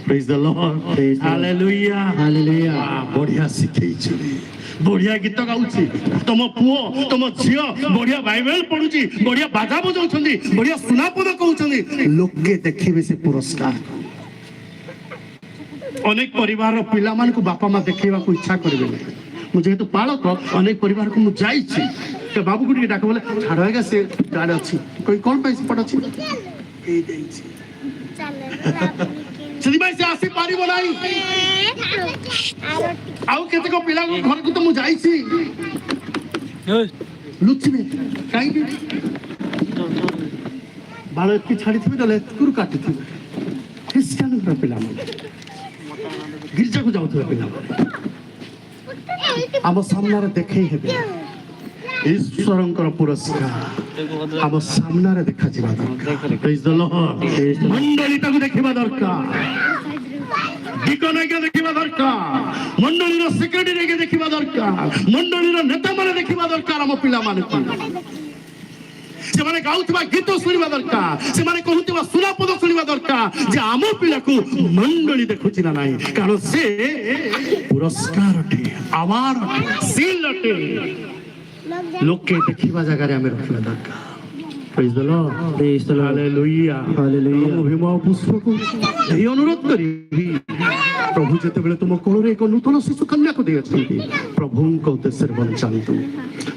Praise the Lord. Hallelujah. Hallelujah. ବଢିଆ ଶିଖେଇଛି, ବଢିଆ ଗୀତ ଗାଉଛି, ତମ ପୁଅ ତମ ଝିଅ ବଢିଆ ବାଇବେଲ ପଢୁଛି, ବଢିଆ ବାଜା ବଜାଉଛନ୍ତି, ବଢିଆ ସୁନାପଦ କହୁଛନ୍ତି, ଲୋକେ ଦେଖିବେ ସେ ପୁରସ୍କାର। ଅନେକ ପରିବାରର ପିଲାମାନଙ୍କୁ ବାପା ମା ଦେଖେଇବାକୁ ଇଚ୍ଛା କରିବେ ନାହିଁ। ମୁଁ ଯେହେତୁ ପାଳକ ଅନେକ ପରିବାରକୁ ମୁଁ ଯାଇଛି, ବାବୁକୁ ଟିକେ ଡାକ ବୋଲେ ଛାଡ ଆଜ୍ଞା ସେ ଗାଡି ଅଛି, କହି କଣ ପାଇଁ ସେପଟ ଅଛି ଏଇ ଦେଇଛି, ସେଥିପାଇଁ ସେ ଆସିପାରିବ ନାହିଁ। ଆଉ କେତେକ ପିଲାଙ୍କ ଘରକୁ ତ ମୁଁ ଯାଇଛି, ଲୁଚିବେ କାହିଁକି, ବାଳ ଏତିକି ଛାଡିଥିବେ ନହେଲେ ଏତିକିରୁ କାଟିଥିବେ। ଖ୍ରୀଷ୍ଟିଆନଙ୍କର ପିଲାମାନେ, ଗିର୍ଜାକୁ ଯାଉଥିବା ପିଲାମାନେ ଆମ ସାମ୍ନାରେ ଦେଖେଇ ହେବେ। ଈଶ୍ୱରଙ୍କର ପୁରସ୍କାର ଆମ ସାମ୍ନାରେ ଦେଖାଯିବା ଦରକାର। Praise the Lord. ମଣ୍ଡଳୀ ତାକୁ ଦେଖିବା ଦରକାର, ଡିକନ ଦେଖିବା ଦରକାର, ମଣ୍ଡଳୀର ସେକ୍ରେଟାରୀ ଦେଖିବା ଦରକାର, ମଣ୍ଡଳୀର ନେତାମାନେ ଦେଖିବା ଦରକାର। ଆମ ପିଲାମାନଙ୍କୁ ସେମାନେ ଗାଉଥିବା ଗୀତ ଶୁଣିବା ଦରକାର, ସେମାନେ କହୁଥିବା ସୁନାପଦ ଶୁଣିବା ଦରକାର ଯେ ଆମ ପିଲାକୁ ମଣ୍ଡଳୀ ଦେଖୁଛି ନା ନାହିଁ, କାରଣ ସେ ପୁରସ୍କାର ଅଟେ, ଆୱାର୍ଡ ଅଟେ, ସିଲ୍ ଅଟେ। ଲୋକେ ଦେଖିବା ଜାଗାରେ ଆମେ ରଖିବା ଦରକାର। Praise the Lord. Praise the Lord. Hallelujah. Hallelujah. ମୁଁ ଭୀମ ପୁଷ୍ପକୁ ଏହି ଅନୁରୋଧ କରିବି, ପ୍ରଭୁ ଯେତେବେଳେ ତୁମ କୋଳରେ ଏକ ନୂତନ ଶିଶୁ କନ୍ୟାକୁ ଦେଇଅଛନ୍ତି, ପ୍ରଭୁଙ୍କ ଉଦ୍ଦେଶ୍ୟରେ ବଞ୍ଚାନ୍ତୁ,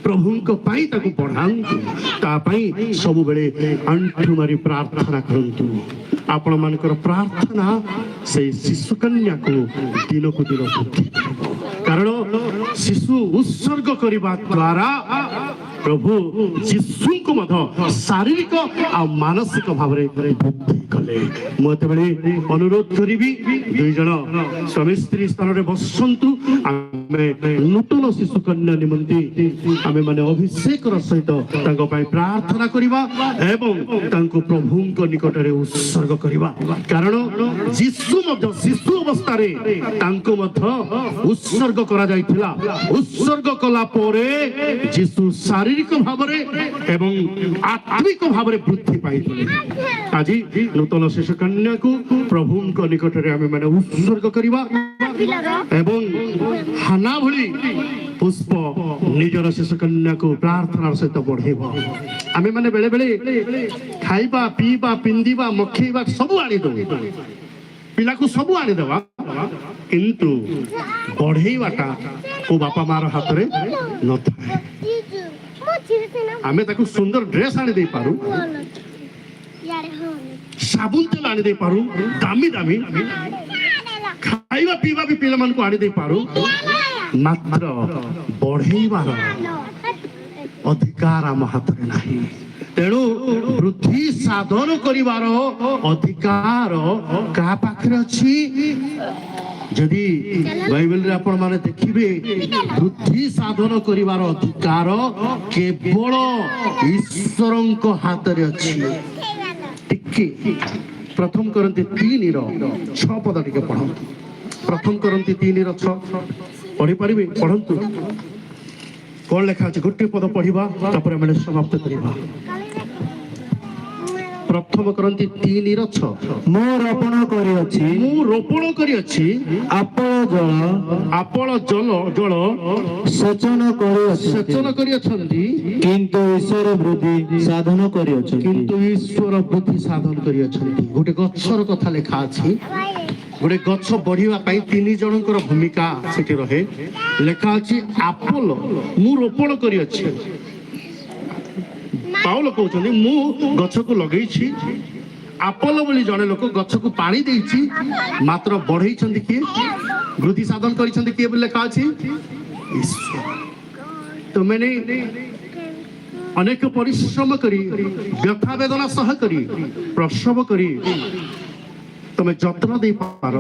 ପ୍ରଭୁଙ୍କ ପାଇଁ ତାକୁ ବଢାନ୍ତୁ, ତା ପାଇଁ ସବୁବେଳେ ଆଣ୍ଠୁ ମାରି ପ୍ରାର୍ଥନା କରନ୍ତୁ। ଆପଣ ମାନଙ୍କର ପ୍ରାର୍ଥନା ସେଇ ଶିଶୁ କନ୍ୟାକୁ ଦିନକୁ ଦିନ ବୃଦ୍ଧି କରିବ, କାରଣ ଶିଶୁ ଉତ୍ସର୍ଗ କରିବା ଦ୍ୱାରା ପ୍ରଭୁ ଯୀଶୁଙ୍କୁ ମଧ୍ୟ ଶାରୀରିକ ଆଉ ମାନସିକ ଭାବରେ ବୃଦ୍ଧି କଲେ। ମୁଁ ଏତେବେଳେ ଅନୁରୋଧ କରିବି, ଦୁଇ ଜଣ ସ୍ୱାମୀ ସ୍ତ୍ରୀ ସ୍ଥାନରେ ବସନ୍ତୁ। ଆମେ ନୂତନ ଶିଶୁ କନ୍ୟା ନିମନ୍ତେ ଆମେ ମାନେ ଅଭିଷେକର ସହିତ ତାଙ୍କ ପାଇଁ ପ୍ରାର୍ଥନା କରିବା ଏବଂ ତାଙ୍କୁ ପ୍ରଭୁଙ୍କ ନିକଟରେ ଉତ୍ସର୍ଗ କରିବା, କାରଣ ଯୀଶୁ ମଧ୍ୟ ଶିଶୁ ଅବସ୍ଥାରେ ତାଙ୍କୁ ମଧ୍ୟ ଉତ୍ସର୍ଗ କରାଯାଇଥିଲା। ଉତ୍ସର୍ଗ କଲା ପରେ ଯୀଶୁ ଶାରୀରିକ ଭାବରେ ଏବଂ ଆତ୍ମିକ ଭାବରେ ବୃଦ୍ଧି ପାଇଥିଲେ। ଆଜି ନୂତନ ଶିଶୁ କନ୍ୟାକୁ ପ୍ରଭୁଙ୍କ ନିକଟରେ ଆମେ ମାନେ ଉତ୍ସର୍ଗ କରିବା ଏବଂ ହାନା ଭଳି ପୁଷ୍ପ ନିଜର ଶିଶୁ କନ୍ୟାକୁ ପ୍ରାର୍ଥନାର ସହିତ ବଢେଇବ। ଆମେ ମାନେ ବେଳେ ବେଳେ ଖାଇବା ପିଇବା ପିନ୍ଧିବା ମଖେଇବା ସବୁ ଆଣିଦଉ, ପିଲାକୁ ସବୁ ଆଣିଦେବା, କିନ୍ତୁ ବଢେଇବାଟା କୋ ବାପା ମାର ହାତରେ ନଥାଏ। ଆମେ ତାକୁ ସୁନ୍ଦର ଡ୍ରେସ୍ ଆଣି ଦେଇପାରୁ, ସାବୁନ ତେଲ ଆଣି ଦେଇପାରୁ, ଦାମୀ ଦାମୀ ଖାଇବା ପିଇବା ବି ପିଲାମାନଙ୍କୁ ଆଣି ଦେଇପାରୁ, ମାତ୍ର ବଢେଇବାର ଅଧିକାର ଆମ ହାତରେ ନାହିଁ। ତେଣୁ ବୃଦ୍ଧି ସାଧନ କରିବାର ଅଧିକାର କାହା ପାଖରେ ଅଛି? ଯଦି ବାଇବେଲରେ ଆପଣ ମାନେ ଦେଖିବେ, ବୃଦ୍ଧି ସାଧନ କରିବାର ଅଧିକାର କେବଳ ଈଶ୍ୱରଙ୍କ ହାତରେ ଅଛି। ଟିକେ ପ୍ରଥମ କରନ୍ତି 3:6 ପଦ ଟିକେ ପଢନ୍ତୁ। ପ୍ରଥମ କରନ୍ତି 3:6 ପଢିପାରିବେ? ପଢନ୍ତୁ, କଣ ଲେଖା ଅଛି? ଗୋଟିଏ ପଦ ପଢିବା, ତାପରେ ଆମେ ସମାପ୍ତ କରିବା। ପ୍ରଥମ କରନ୍ତି 3:6 ମୁଁ ରୋପଣ କରିଅଛି, ମୁଁ ରୋପଣ କରିଅଛି, ଆପଣ ଜଳ ସେଚନ କରିଅଛନ୍ତି, କିନ୍ତୁ ଈଶ୍ୱର ବୃଦ୍ଧି ସାଧନ କରିଅଛନ୍ତି। କିନ୍ତୁ ଈଶ୍ୱର ବୃଦ୍ଧି ସାଧନ କରିଅଛନ୍ତି। ଗୋଟେ ଗଛର କଥା ଲେଖା ଅଛି। ଗୋଟେ ଗଛ ବଢିବା ପାଇଁ 3 ଜଣଙ୍କର ଭୂମିକା ସେଠି ରହେ। ଲେଖା ଅଛି ଆପୋଲୋ, ମୁଁ ରୋପଣ କରିଅଛି। ପାଉଲ କହୁଛନ୍ତି ମୁଁ ଗଛକୁ ଲଗେଇଛି, ଆପୋଲୋ ବୋଲି ଜଣେ ଲୋକ ଗଛକୁ ପାଣି ଦେଇଛି, ମାତ୍ର ବଢେଇଛନ୍ତି କିଏ? ବୃଦ୍ଧି ସାଧନ କରିଛନ୍ତି କିଏ ବୋଲି ଲେଖା ଅଛି? ଈଶ୍ୱର। ତୁମେମାନେ ଅନେକ ପରିଶ୍ରମ କରି, ବ୍ୟଥା ବେଦନା ସହ କରି, ପ୍ରସବ କରି ତମେ ଯତ୍ନ ଦେଇପାର,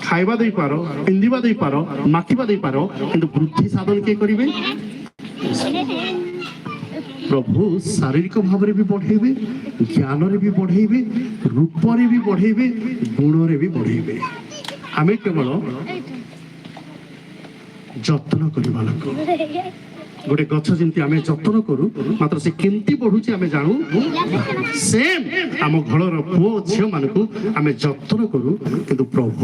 ଖାଇବା ଦେଇପାର, ପିନ୍ଧିବା ଦେଇପାର, ମାଖିବା ଦେଇପାର, କିନ୍ତୁ ବୃଦ୍ଧି ସାଧନ କିଏ କରିବେ? ପ୍ରଭୁ ଶାରୀରିକ ଭାବରେ ବି ବଢେଇବେ, ଜ୍ଞାନରେ ବି ବଢେଇବେ, ରୂପରେ ବି ବଢେଇବେ, ଗୁଣରେ ବି ବଢେଇବେ। ଆମେ କେବଳ ଯତ୍ନ କରିବା ଲୋକ। ଗୋଟେ ଗଛ ଯେମିତି ଆମେ ଯତ୍ନ କରୁ, ମାତ୍ର ସେ କେମିତି ବଢୁଛି ଆମେ ଜାଣୁ, ସେମ୍ ଆମ ଘରର ପୁଅ ଝିଅ ମାନଙ୍କୁ ଆମେ ଯତ୍ନ କରୁ, କିନ୍ତୁ ପ୍ରଭୁ